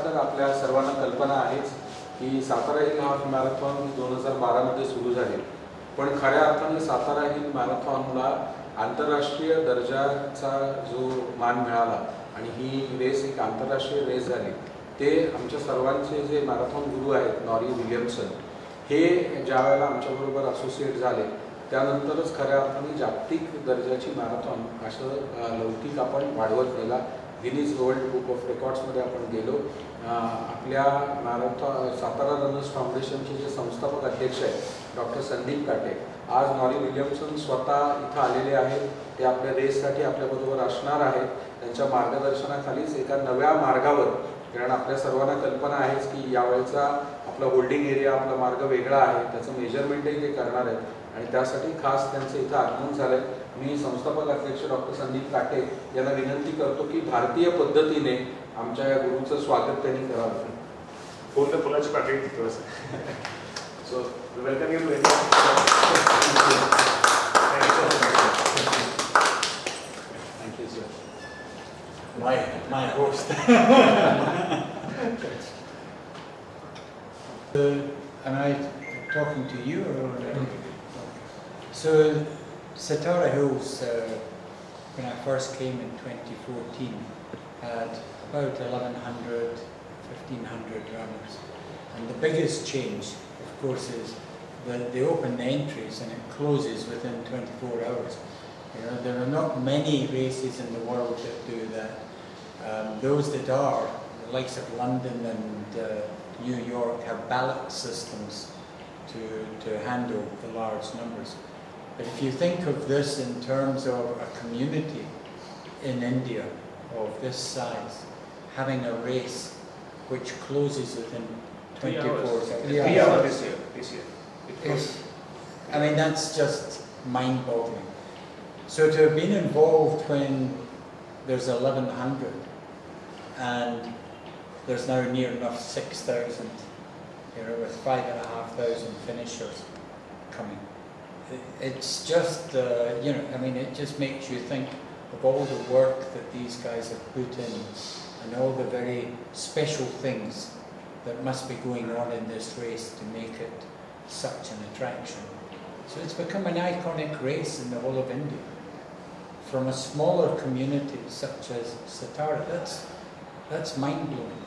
तर आपल्या सर्वांना कल्पना आहेच की सातारा हिल हाफ मॅरेथॉन 2012 मध्ये सुरू झाले, पण खऱ्या अर्थाने सातारा हिल मॅरेथॉनला आंतरराष्ट्रीय दर्जाचा जो मान मिळाला आणि ही रेस एक आंतरराष्ट्रीय रेस झाली, ते आमच्या सर्वांचे जे मॅरेथॉन गुरु आहेत नॉरी विलियमसन, हे ज्या वेळेला आमच्याबरोबर असोसिएट झाले त्यानंतरच खऱ्या अर्थाने जागतिक दर्जाची मॅरेथॉन असं लौकिक आपण वाढवत गेला. गिनीज वर्ल्ड बुक ऑफ रेकॉर्ड्समध्ये आपण गेलो. आपल्या मॅरेथॉन सातारा रनर्स फाउंडेशनचे जे संस्थापक अध्यक्ष आहेत डॉक्टर संदीप काटे, आज नॉरी विलियमसन स्वतः इथं आलेले आहेत. ते आपल्या रेससाठी आपल्याबरोबर असणार आहेत. त्यांच्या मार्गदर्शनाखालीच एका नव्या मार्गावर, कारण आपल्या सर्वांना कल्पना आहेच की यावेळेचा आपला होल्डिंग एरिया, आपला मार्ग वेगळा आहे, त्याचं मेजरमेंटही ते करणार आहेत आणि त्यासाठी खास त्यांचं इथं आगमन झालं आहे. मी संस्थापक अध्यक्ष डॉक्टर संदीप काटे यांना विनंती करतो की भारतीय पद्धतीने आमच्या या गुरुचं स्वागत त्यांनी करावं. पूर्ण फुलाची पाकळी तिथं so welcome you to India. Thank you sir. My host. Am I talking to you or? So, Satara Hills, when I first came in 2014, had about 1,100, 1,500 runners. And the biggest change, of course, is that they open the entries and it closes within 24 hours. You know, there are not many races in the world that do that. Those that are, the likes of London and New York, have ballot systems to handle the large numbers. But if you think of this in terms of a community in India of this size, having a race which closes within 24 hours. 3 hours this year. Yes. I mean, that's just mind-boggling. So to have been involved when there's 1,100 and there's now near enough 6,000, you know, with 5,500 finishers coming. It's just, you know, I mean, it just makes you think of all the work that these guys have put in and all the very special things that must be going on in this race to make it such an attraction. So it's become an iconic race in the whole of India. From a smaller community such as Satara, that's mind-blowing.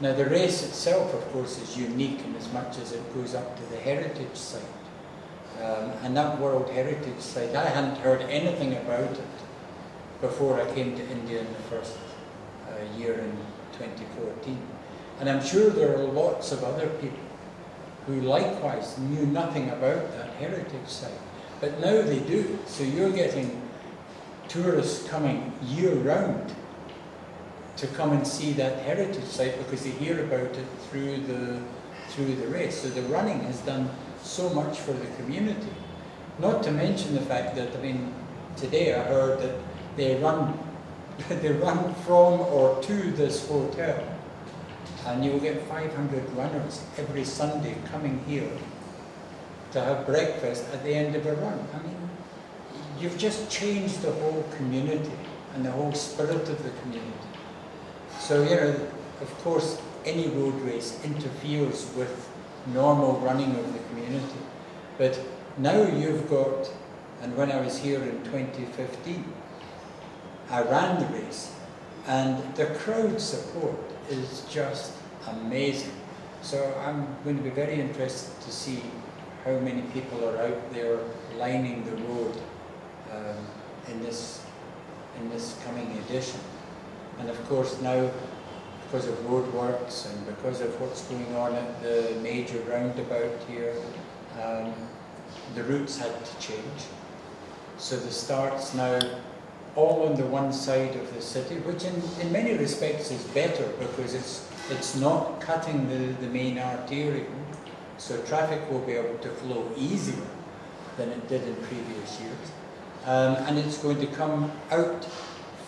Now the race itself, of course, is unique in as much as it goes up to the heritage site. And that World Heritage Site, I hadn't heard anything about it before I came to India in the first year in 2014. And I'm sure there are lots of other people who likewise knew nothing about that heritage site. But now they do. So you're getting tourists coming year-round to come and see that heritage site because they hear about it through the race. So the running has done so much for the community. Not to mention the fact that, I mean, today I heard that they run from or to this hotel, and you'll get 500 runners every Sunday coming here to have breakfast at the end of a run. I mean, you've just changed the whole community and the whole spirit of the community. So, you know, of course, any road race interferes with normal running of the community. But now you've got, and when I was here in 2015, I ran the race, and the crowd support is just amazing. So I'm going to be very interested to see how many people are out there lining the road in this coming edition. And of course now, because of roadworks and because of what's going on at the major roundabout here, the routes had to change. So the start's now all on the one side of the city, which in many respects is better because it's not cutting the main arterial, so traffic will be able to flow easier than it did in previous years. And it's going to come out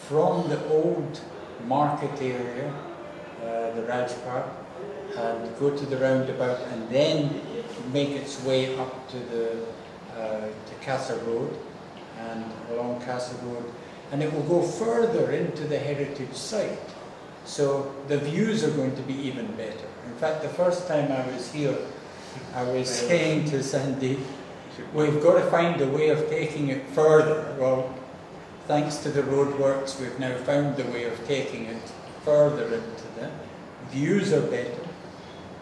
from the old market area, the Rajpart, and go to the roundabout and then make its way up to Casa Road and along Casa Road, and it will go further into the heritage site So the views are going to be even better. In fact, the first time I was here, I was saying to Sandy, we've got to find a way of taking it further. Well, thanks to the roadworks, we've now found the way of taking it further into the views are better.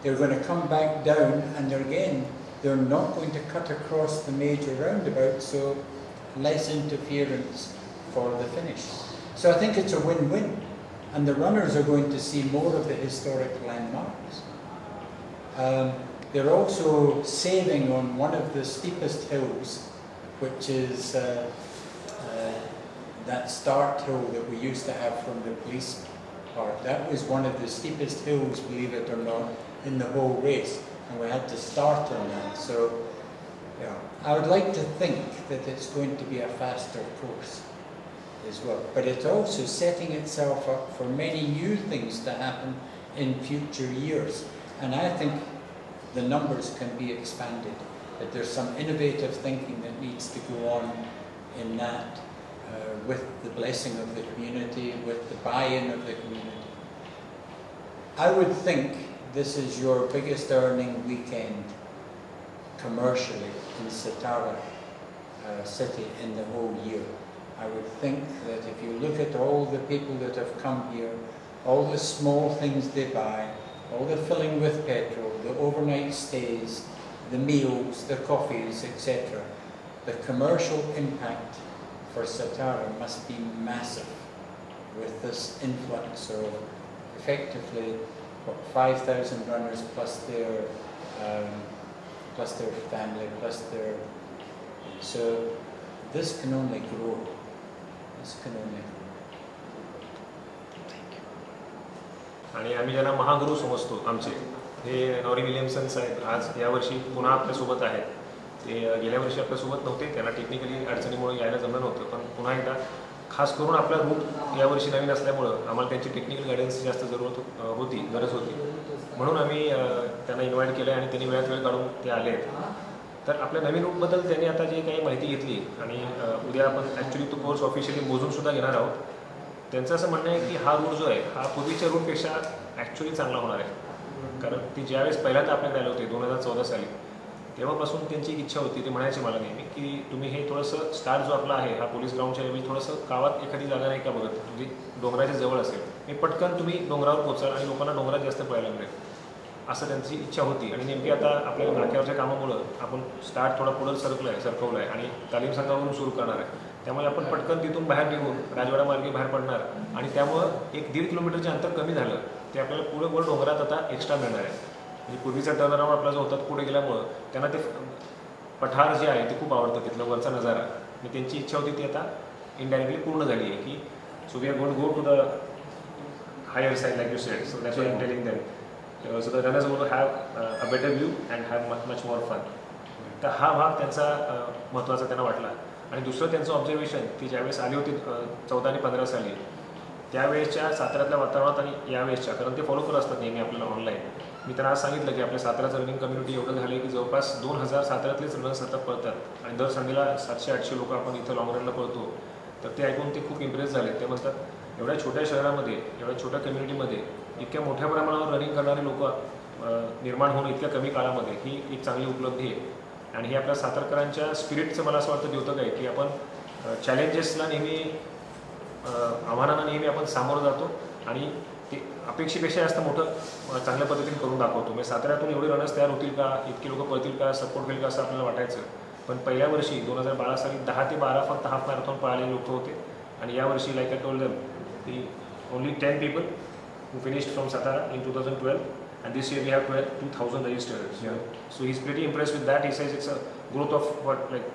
They're going to come back down, and they're not going to cut across the major roundabout, so less interference for the finish. So I think it's a win-win, and the runners are going to see more of the historic landmarks. They're also saving on one of the steepest hills, which is that start hill that we used to have from the police park. That was one of the steepest hills, believe it or not, in the whole race, and we had to start on that. So, yeah, I would like to think that it's going to be a faster course as well. But it's also setting itself up for many new things to happen in future years. And I think the numbers can be expanded, that there's some innovative thinking that needs to go on in that, with the blessing of the community, with the buy-in of the community. I would think this is your biggest earning weekend commercially in Satara city in the whole year. I would think that if you look at all the people that have come here, all the small things they buy, all the filling with petrol, the overnight stays, the meals, the coffees, etc., the commercial impact for Satara must be massive with this influx of effectively 5,000 runners plus their family, plus their, so this can only grow. This can only grow. आणि आम्ही ज्यांना महागुरू समजतो आमचे हे नॉरी Williamson साहेब आज यावर्षी पुन्हा आपल्यासोबत आहेत. ते गेल्या वर्षी आपल्यासोबत नव्हते, त्यांना टेक्निकली अडचणीमुळे यायला जमलं नव्हतं, पण पुन्हा एकदा खास करून आपला रूट यावर्षी नवीन असल्यामुळं आम्हाला त्यांची टेक्निकल गायडन्स जास्त गरज होती. म्हणून आम्ही त्यांना इन्व्हाइट केलं आणि त्यांनी वेळात वेळ काढून ते आले आहेत. तर आपल्या नवीन रूटबद्दल त्यांनी आता जी काही माहिती घेतली आणि उद्या आपण ॲक्च्युली तो कोर्स ऑफिशियली मोजूनसुद्धा घेणार आहोत. त्यांचं असं म्हणणं आहे की हा रूट जो आहे हा पूर्वीच्या रूटपेक्षा ॲक्च्युली चांगला होणार आहे. कारण ती ज्यावेळेस पहिल्यांदा आपल्याकडे आले होते 2014 साली, तेव्हापासून त्यांची एक इच्छा होती, ते म्हणायचे मला नेहमी की तुम्ही हे थोडंसं स्टार्ट जो आपला आहे हा पोलीस ग्राउंडच्या ऐवजी थोडंसं गावात एखादी जागा नाही का बघत, म्हणजे डोंगराच्या जवळ असेल, मी पटकन तुम्ही डोंगरावर पोचाल आणि लोकांना डोंगरात जास्त पळायला मिळेल, असं त्यांची इच्छा होती. आणि नेमकी आता आपल्या नाक्यावरच्या कामामुळं आपण स्टार्ट थोडा पुढं सरकवलं आहे आणि तालीम संघावरून सुरू करणार आहे. त्यामुळे आपण पटकन तिथून बाहेर निघून राजवाडा मार्गे बाहेर पडणार आणि त्यामुळं 1-1.5 किलोमीटरचे अंतर कमी झालं, ते आपल्याला पुढे वर डोंगरात आता एक्स्ट्रा मिळणार आहे. म्हणजे पूर्वीचा टर्नअराउंड आपला जो होता पुढे गेल्यामुळं त्यांना ते पठार जे आहे ते खूप आवडतं, तिथला वरचा नजारा. आणि त्यांची इच्छा होती ती आता इनडायरेक्टली पूर्ण झाली आहे की so we are going to go to the higher side like you said. So that's why I am telling them so the runners would have a better view and have much more fun. तर हा भाग त्यांचा महत्त्वाचा त्यांना वाटला. आणि दुसरं त्यांचं ऑब्झर्वेशन ती ज्यावेळेस आली होती 14 आणि 15 साली, त्यावेळेसच्या साताऱ्यातल्या वातावरणात आणि यावेळेसच्या, कारण ते फॉलो करत असतात नेहमी आपल्याला ऑनलाईन, मी त्यांना आज सांगितलं की आपल्या साताऱ्याचं रनिंग कम्युनिटी एवढं झालं की जवळपास 2000 साताऱ्यातलेच रनर्स आता पळतात आणि दर संडेला 700-800 लोक आपण इथं लॉंग रनला पळतो. तर ते ऐकून ते खूप इम्प्रेस झाले. ते म्हणतात एवढ्या छोट्या शहरामध्ये, एवढ्या छोट्या कम्युनिटीमध्ये इतक्या मोठ्या प्रमाणावर रनिंग करणारे लोक निर्माण होणं इतक्या कमी काळामध्ये ही एक चांगली उपलब्धी आहे. आणि हे आपल्या सातारकरांच्या स्पिरिटचं मला असं वाटतं द्योतक आहे की आपण चॅलेंजेसला नेहमी, आव्हानांना नेहमी आपण सामोरं जातो आणि ते अपेक्षेपेक्षा जास्त मोठं चांगल्या पद्धतीने करून दाखवतो. म्हणजे साताऱ्यातून एवढे रनर्स तयार होतील का, इतके लोक पळतील का, सपोर्ट होईल का असं आपल्याला वाटायचं. पण पहिल्या वर्षी 2012 साली 10 ते 12 फक्त हाफ मॅरेथॉन पळालेले लोक होते आणि यावर्षी like I told them the only 10 people who finished from Satara in 2012 and this year we have 2,000 registered. Yeah. So he's pretty impressed with that. He says it's a growth of what, like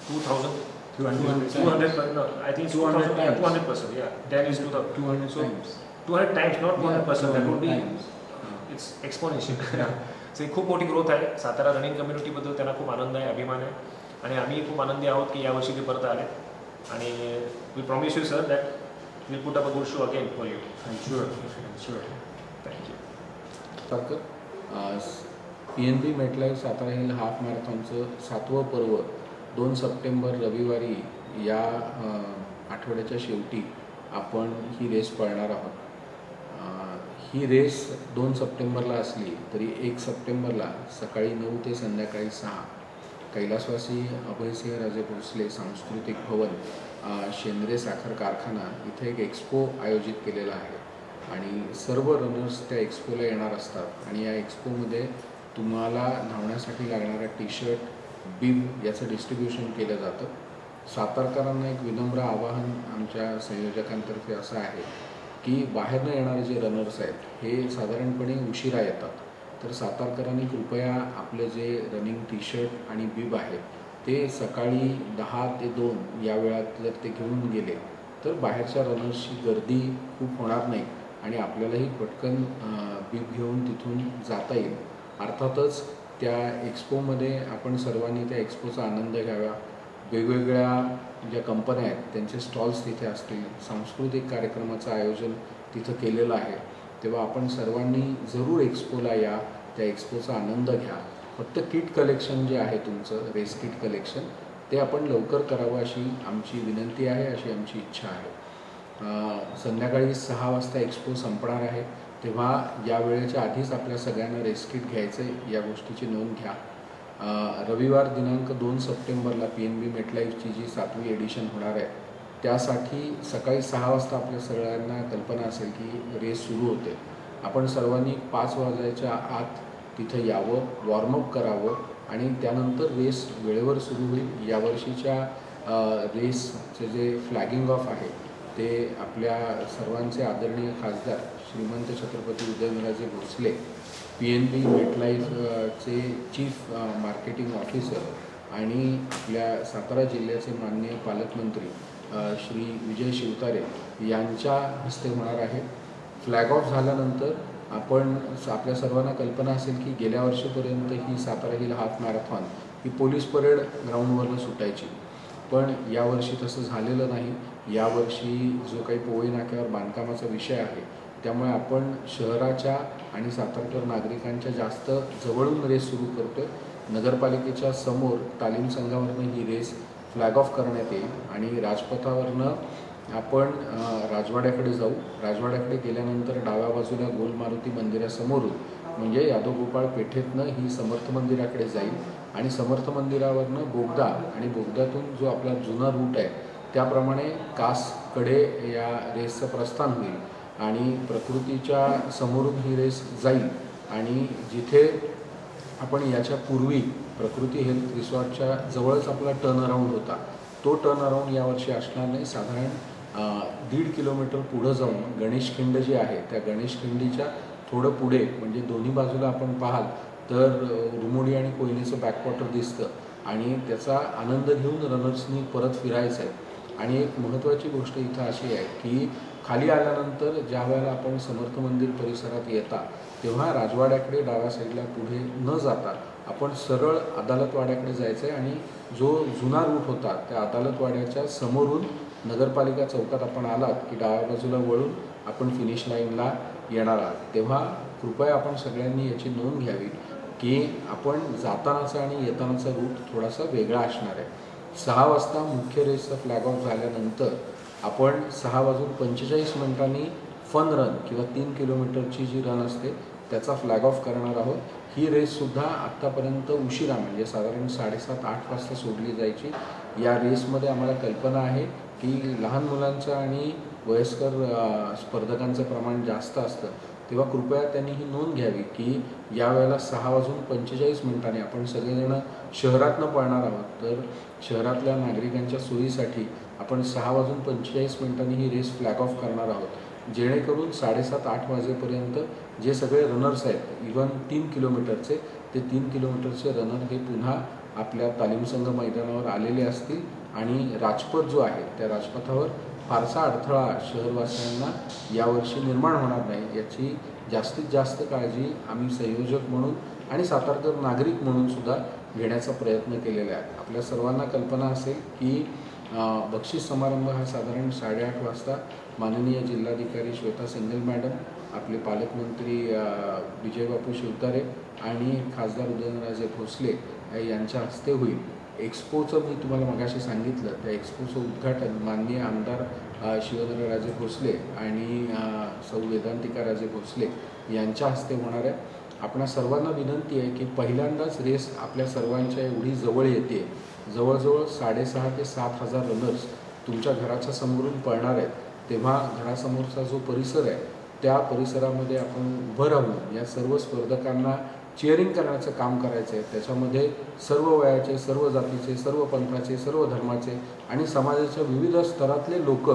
2,000? 200, no, I think it's 200%, yeah. 10 is 2,000. 200 so, times. 200 times, not 100%. That would be, times. it's exponential. So ही खूप मोठी growth आहे. Satara running कम्युनिटीबद्दल त्यांना खूप आनंद आहे, अभिमान आहे. आणि आम्ही खूप आनंदी आहोत की यावर्षी ते परत आले. आणि we promise you sir that we put up a good show again for you. Sure. Thank you. तारकर, PNP MetLife Satara hill half मॅरेथॉनचं 7वं पर्व 2 सप्टेंबर रविवारी या आठवड्याच्या शेवटी आपण ही रेस पळणार आहोत. ही रेस 2 सप्टेंबरला असली तरी 1 सप्टेंबरला सकाळी 9 ते संध्याकाळी 6 कैलासवासी अभयसिंह राजे भोसले सांस्कृतिक भवन, शेंद्रे साखर कारखाना इथे एक एक्स्पो आयोजित केलेला आहे आणि सर्व रनर्स त्या एक्स्पोला येणार असतात आणि या एक्स्पोमध्ये तुम्हाला धावण्यासाठी लागणारा टी शर्ट, बिब याचं डिस्ट्रीब्युशन केलं जातं. सातारकरांना एक विनम्र आवाहन आमच्या संयोजकांतर्फे असं आहे की बाहेरनं येणारे जे रनर्स आहेत हे साधारणपणे उशिरा येतात, तर सातारकरांनी कृपया आपले जे रनिंग टी शर्ट आणि बिब आहेत ते सकाळी 10 ते 2 या वेळात जर ते घेऊन गेले तर बाहेरच्या रनर्सची गर्दी खूप होणार नाही आणि आपल्यालाही पटकन बिब घेऊन तिथून जाता येईल. अर्थातच त्या एक्स्पोमध्ये आपण सर्वांनी त्या एक्स्पोचा आनंद घ्यावा. वेगवेगळ्या ज्या कंपन्या आहेत त्यांचे स्टॉल्स तिथे असतील, सांस्कृतिक कार्यक्रमाचं आयोजन तिथं केलेलं आहे. तेव्हा आपण सर्वांनी जरूर एक्स्पोला या, त्या एक्स्पोचा आनंद घ्या. फक्त किट कलेक्शन जे आहे तुमचं रेस किट कलेक्शन ते आपण लवकर करावं अशी आमची विनंती आहे, अशी आमची इच्छा आहे. संध्याकाळी 6 वाजता एक्स्पो संपणार आहे, तेव्हा या वेळेच्या आधीच आपल्या सगळ्यांना रेस किट घ्यायचं आहे या गोष्टीची नोंद घ्या. रविवार दिनांक 2 सप्टेंबरला PNB मेटलाईफची जी 7वी एडिशन होणार आहे त्यासाठी सकाळी 6 वाजता आपल्या सगळ्यांना कल्पना असेल की रेस सुरू होते. आपण सर्वांनी 5 वाजायच्या आत तिथं यावं, वॉर्मअप करावं आणि त्यानंतर रेस वेळेवर सुरू होईल. यावर्षीच्या रेसचे जे फ्लॅगिंग ऑफ आहे ते आपल्या सर्वांचे आदरणीय खासदार श्रीमंत छत्रपती उदयनराजे भोसले, PNB मेटलाईफचे चीफ मार्केटिंग ऑफिसर आणि आपल्या सातारा जिल्ह्याचे माननीय पालकमंत्री श्री विजय शिवतारे यांच्या हस्ते होणार आहे. फ्लॅग ऑफ झाल्यानंतर आपल्या सर्वांना कल्पना असेल की गेल्या वर्षीपर्यंत ही सातारा हिल हाफ मॅरेथॉन ही पोलीस परेड ग्राउंडवरनं सुटायची, पण यावर्षी तसं झालेलं नाही. यावर्षी जो काही पोवई नाक्यावर बांधकामाचा विषय आहे त्यामुळे आपण शहराच्या आणि सातारकर नागरिकांच्या जास्त जवळून रेस सुरू करतो आहे. नगरपालिकेच्या समोर तालीम संघावरनं ही रेस फ्लॅग ऑफ करण्यात येईल आणि राजपथावरनं आपण राजवाड्याकडे जाऊ. राजवाड्याकडे गेल्यानंतर डाव्या बाजूला गोल मारुती मंदिरासमोरून म्हणजे यादवगोपाळ पेठेतनं ही समर्थ मंदिराकडे जाईल आणि समर्थ मंदिरावरनं बोगदा आणि बोगद्यातून जो आपला जुना रूट आहे त्याप्रमाणे कासकडे या रेसचं प्रस्थान होईल आणि प्रकृतीच्या समोरून ही रेस जाईल आणि जिथे आपण याच्या पूर्वी प्रकृती हेल्थ रिसॉर्टच्या जवळच आपला टर्न अराऊंड होता तो टर्न अराऊंड यावर्षी असणार नाही. साधारण 1.5 किलोमीटर पुढं जाऊन गणेशखिंड जी आहे त्या गणेशखिंडीच्या थोडं पुढे म्हणजे दोन्ही बाजूला आपण पाहाल तर रुमोडी आणि कोयनेचं बॅकवॉटर दिसतं आणि त्याचा आनंद घेऊन रनर्सनी परत फिरायचं आहे. आणि एक महत्त्वाची गोष्ट इथं अशी आहे की खाली आल्यानंतर ज्या वेळेला आपण समर्थ मंदिर परिसरात येता तेव्हा राजवाड्याकडे डाव्या साईडला पुढे न जाता आपण सरळ अदालतवाड्याकडे जायचं आहे आणि जो जुना रूट होता त्या अदालतवाड्याच्या समोरून नगरपालिका चौकात आपण आलात की डाव्या बाजूला वळून आपण फिनिश लाईनला येणार आहात. तेव्हा कृपया आपण सगळ्यांनी याची नोंद घ्यावी की आपण जातानाचा आणि येतानाचा रूट थोडासा वेगळा असणार आहे. 6 वाजता मुख्य रेसचा फ्लॅग ऑफ झाल्यानंतर आपण 6:45 फन रन किंवा 3 किलोमीटरची जी रन असते त्याचा फ्लॅग ऑफ करणार आहोत. ही रेससुद्धा आत्तापर्यंत उशिरा म्हणजे साधारण 7:30-8 वाजता सोडली जायची. या रेसमध्ये आम्हाला कल्पना आहे की लहान मुलांचं आणि वयस्कर स्पर्धकांचं प्रमाण जास्त असतं, तेव्हा कृपया त्यांनी ही नोंद घ्यावी की यावेळेला 6:45 आपण सगळेजण शहरातनं पळणार आहोत, तर शहरातल्या नागरिकांच्या सोयीसाठी आपण 6:45 ही रेस फ्लॅग ऑफ करणार आहोत, जेणेकरून 7:30-8 वाजेपर्यंत जे सगळे रनर्स आहेत इव्हन 3 किलोमीटरचे ते 3 किलोमीटरचे रनर हे पुन्हा आपल्या तालीम संघ मैदानावर आलेले असतील आणि राजपथ जो आहे त्या राजपथावर फारसा अडथळा शहरवासियांना यावर्षी निर्माण होणार नाही याची जास्तीत जास्त काळजी आम्ही संयोजक म्हणून आणि सातारकर नागरिक म्हणून सुद्धा घेण्याचा प्रयत्न केलेला आहे. आपल्या सर्वांना कल्पना असेल की बक्षीस समारंभ हा साधारण 8:30 वाजता माननीय जिल्हाधिकारी श्वेता सिंघल मॅडम, आपले पालकमंत्री विजयबापू शिवतारे आणि खासदार उदयनराजे भोसले यांच्या हस्ते होईल. एक्सपोचं मी तुम्हाला मगाशी सांगितलं, त्या एक्सपोचं उद्घाटन माननीय आमदार शिवेंद्रराजे भोसले आणि सौ वेदांतिका राजे भोसले यांच्या हस्ते होणार आहे. आपणा सर्वांना विनंती आहे की पहिल्यांदाच रेस आपल्या सर्वांच्या एवढी जवळ येते. जवळजवळ 6,500 ते 7,000 रनर्स तुमच्या घराच्या समोरून पळणार आहेत. तेव्हा घरासमोरचा जो परिसर आहे त्या परिसरामध्ये आपण उभं राहून या सर्व स्पर्धकांना चिअरिंग करण्याचं काम करायचं आहे. त्याच्यामध्ये सर्व वयाचे, सर्व जातीचे, सर्व पंथाचे, सर्व धर्माचे आणि समाजाच्या विविध स्तरातले लोक,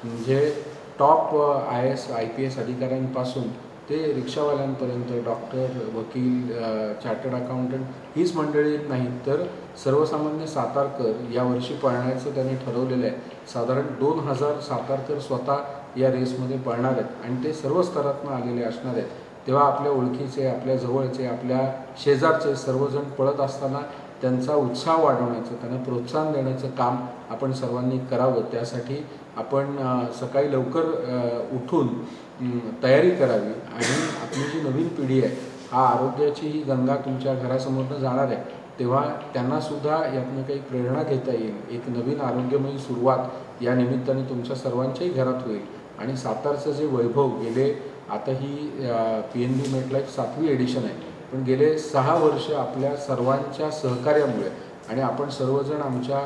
म्हणजे टॉप IAS IPS अधिकाऱ्यांपासून ते रिक्षावाल्यांपर्यंत, डॉक्टर, वकील, चार्टर्ड अकाउंटंट हीच मंडळी नाही तर सर्वसामान्य सातारकर यावर्षी पळण्याचं त्यांनी ठरवलेलं आहे. साधारण 2,000 सातारकर स्वतः या रेसमध्ये पळणार आहेत आणि ते सर्व स्तरातून आलेले असणार आहेत. तेव्हा आपल्या ओळखीचे, आपल्या जवळचे, आपल्या शेजारचे सर्वजण पळत असताना त्यांचा उत्साह वाढवण्याचं, त्यांना प्रोत्साहन देण्याचं काम आपण सर्वांनी करावं. त्यासाठी आपण सकाळी लवकर उठून तयारी करावी आणि आपली जी नवीन पिढी आहे, हा आरोग्याची ही गंगा तुमच्या घरासमोरनं जाणार आहे, तेव्हा त्यांनासुद्धा यातनं काही प्रेरणा घेता येईल. एक नवीन आरोग्यमयी सुरुवात या निमित्ताने तुमच्या सर्वांच्याही घरात होईल. आणि सातारचं जे वैभव गेले, आता ही PNB मेटलाईफ 7वी एडिशन आहे, पण गेले 6 वर्ष आपल्या सर्वांच्या सहकार्यामुळे आणि आपण सर्वजण आमच्या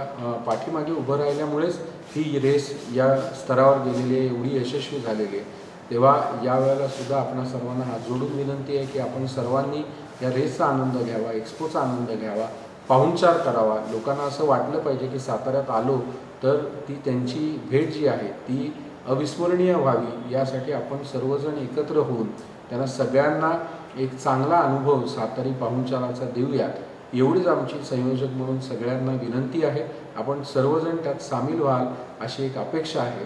पाठीमागे उभं राहिल्यामुळेच ही रेस या स्तरावर गेलेली आहे, एवढी यशस्वी झालेली आहे. तेव्हा यावेळेला सुद्धा आपणा सर्वांना हात जोडून विनंती आहे की आपण सर्वांनी या रेसचा आनंद घ्यावा, एक्सपोचा आनंद घ्यावा, पाहुणचार करावा. लोकांना असं वाटलं पाहिजे की साताऱ्यात आलो तर ती त्यांची भेट जी आहे ती अविस्मरणीय व्हावी. यासाठी आपण सर्वजण एकत्र होऊन त्यांना सगळ्यांना एक चांगला अनुभव सातारी पाहुणचाराचा देऊयात, एवढीच आमची संयोजक म्हणून सगळ्यांना विनंती आहे. आपण सर्वजण त्यात सामील व्हाल अशी एक अपेक्षा आहे.